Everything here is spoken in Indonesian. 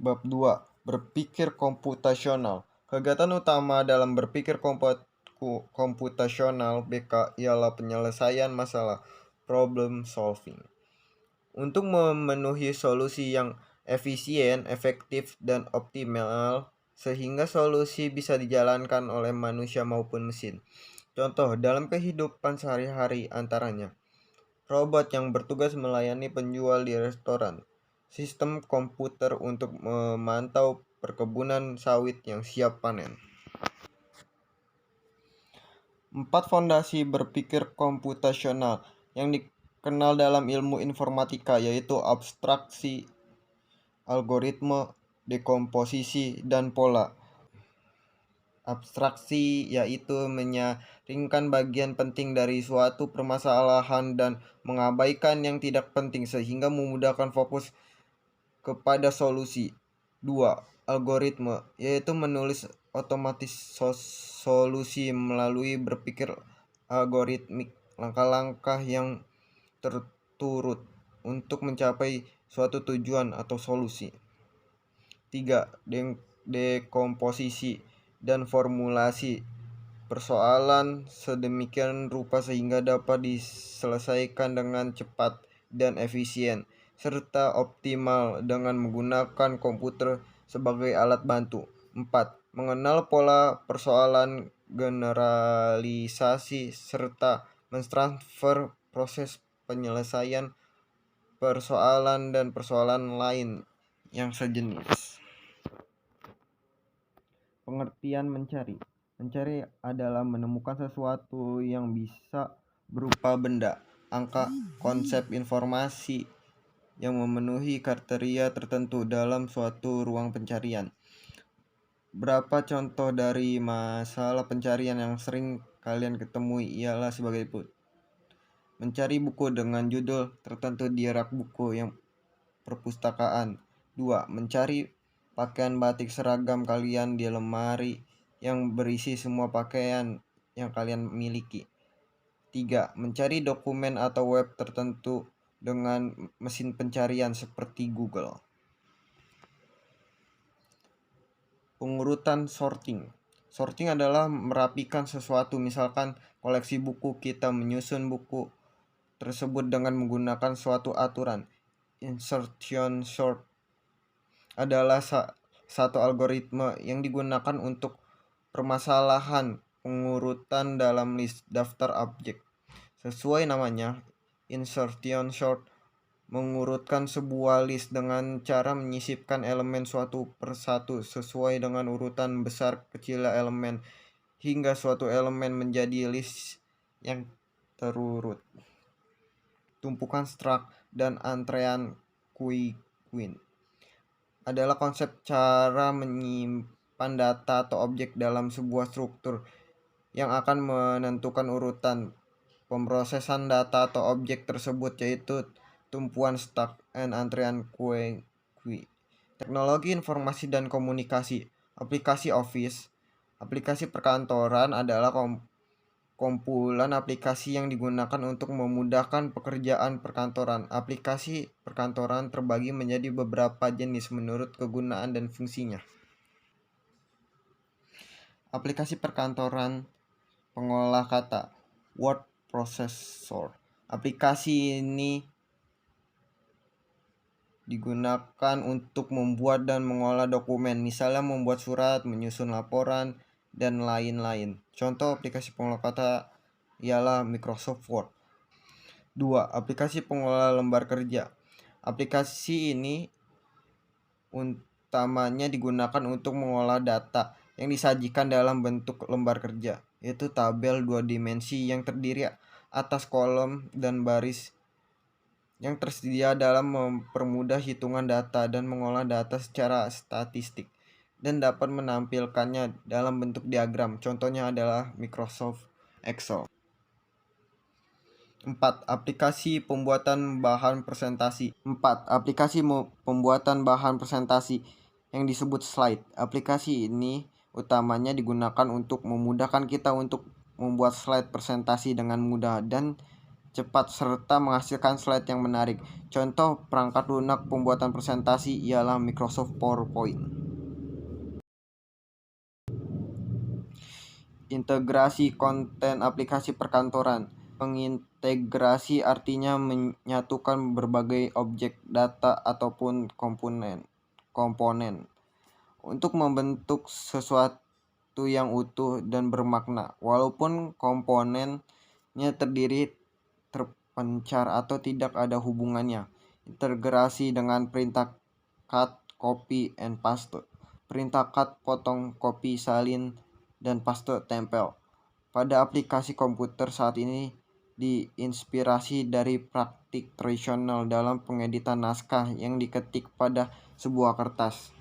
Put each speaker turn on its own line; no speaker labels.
Bab 2. Berpikir komputasional. Kegiatan utama dalam berpikir komputasional (BK) ialah penyelesaian masalah (problem solving) untuk memenuhi solusi yang efisien, efektif, dan optimal sehingga solusi bisa dijalankan oleh manusia maupun mesin. Contoh dalam kehidupan sehari-hari antaranya robot yang bertugas melayani penjual di restoran, sistem komputer untuk memantau perkebunan sawit yang siap panen. 4 fondasi berpikir komputasional yang dikenal dalam ilmu informatika yaitu abstraksi, algoritme, dekomposisi, dan pola. Abstraksi yaitu menyaringkan bagian penting dari suatu permasalahan dan mengabaikan yang tidak penting sehingga memudahkan fokus kepada solusi. 2. Algoritme yaitu menulis otomatis solusi melalui berpikir algoritmik, langkah-langkah yang terturut untuk mencapai suatu tujuan atau solusi. 3. Dekomposisi dan formulasi persoalan sedemikian rupa sehingga dapat diselesaikan dengan cepat dan efisien serta optimal dengan menggunakan komputer sebagai alat bantu. 4. Mengenal pola persoalan, generalisasi, serta mentransfer proses penyelesaian persoalan dan persoalan lain yang sejenis. Pengertian mencari. Mencari adalah menemukan sesuatu yang bisa berupa benda, angka, konsep informasi yang memenuhi kriteria tertentu dalam suatu ruang pencarian. Berapa contoh dari masalah pencarian yang sering kalian ketemui ialah sebagai berikut. Mencari buku dengan judul tertentu di rak buku yang perpustakaan. 2. Mencari pakaian batik seragam kalian di lemari yang berisi semua pakaian yang kalian miliki. 3. Mencari dokumen atau web tertentu dengan mesin pencarian seperti Google. Pengurutan sorting. Sorting adalah merapikan sesuatu, misalkan koleksi buku, kita menyusun buku tersebut dengan menggunakan suatu aturan. Insertion sort adalah satu algoritma yang digunakan untuk permasalahan pengurutan dalam list daftar objek. Sesuai namanya, insertion sort mengurutkan sebuah list dengan cara menyisipkan elemen suatu persatu sesuai dengan urutan besar kecilnya elemen hingga suatu elemen menjadi list yang terurut. Tumpukan struct dan antrean queuing adalah konsep cara menyimpan data atau objek dalam sebuah struktur yang akan menentukan urutan pemrosesan data atau objek tersebut, yaitu tumpuan stack and antrean queuing. Teknologi informasi dan komunikasi. Aplikasi Office. Aplikasi perkantoran adalah kumpulan aplikasi yang digunakan untuk memudahkan pekerjaan perkantoran. Aplikasi perkantoran terbagi menjadi beberapa jenis menurut kegunaan dan fungsinya. Aplikasi perkantoran pengolah kata, word processor. Aplikasi ini digunakan untuk membuat dan mengolah dokumen, misalnya membuat surat, menyusun laporan, dan lain-lain. Contoh aplikasi pengolah kata ialah Microsoft Word. 2. Aplikasi pengolah lembar kerja. Aplikasi ini utamanya digunakan untuk mengolah data yang disajikan dalam bentuk lembar kerja, yaitu tabel 2 dimensi yang terdiri atas kolom dan baris yang tersedia dalam mempermudah hitungan data dan mengolah data secara statistik dan dapat menampilkannya dalam bentuk diagram. Contohnya adalah Microsoft Excel. 4. Aplikasi pembuatan bahan presentasi. Pembuatan bahan presentasi yang disebut slide. Aplikasi ini utamanya digunakan untuk memudahkan kita untuk membuat slide presentasi dengan mudah dan cepat serta menghasilkan slide yang menarik. Contoh perangkat lunak pembuatan presentasi ialah Microsoft PowerPoint. Integrasi konten aplikasi perkantoran. Pengintegrasi artinya menyatukan berbagai objek data ataupun komponen untuk membentuk sesuatu yang utuh dan bermakna. Walaupun komponennya terpencar atau tidak ada hubungannya. Integrasi dengan perintah cut, copy, and paste. Perintah cut potong, copy salin, dan paste tempel. Pada aplikasi komputer saat ini diinspirasi dari praktik tradisional dalam pengeditan naskah yang diketik pada sebuah kertas.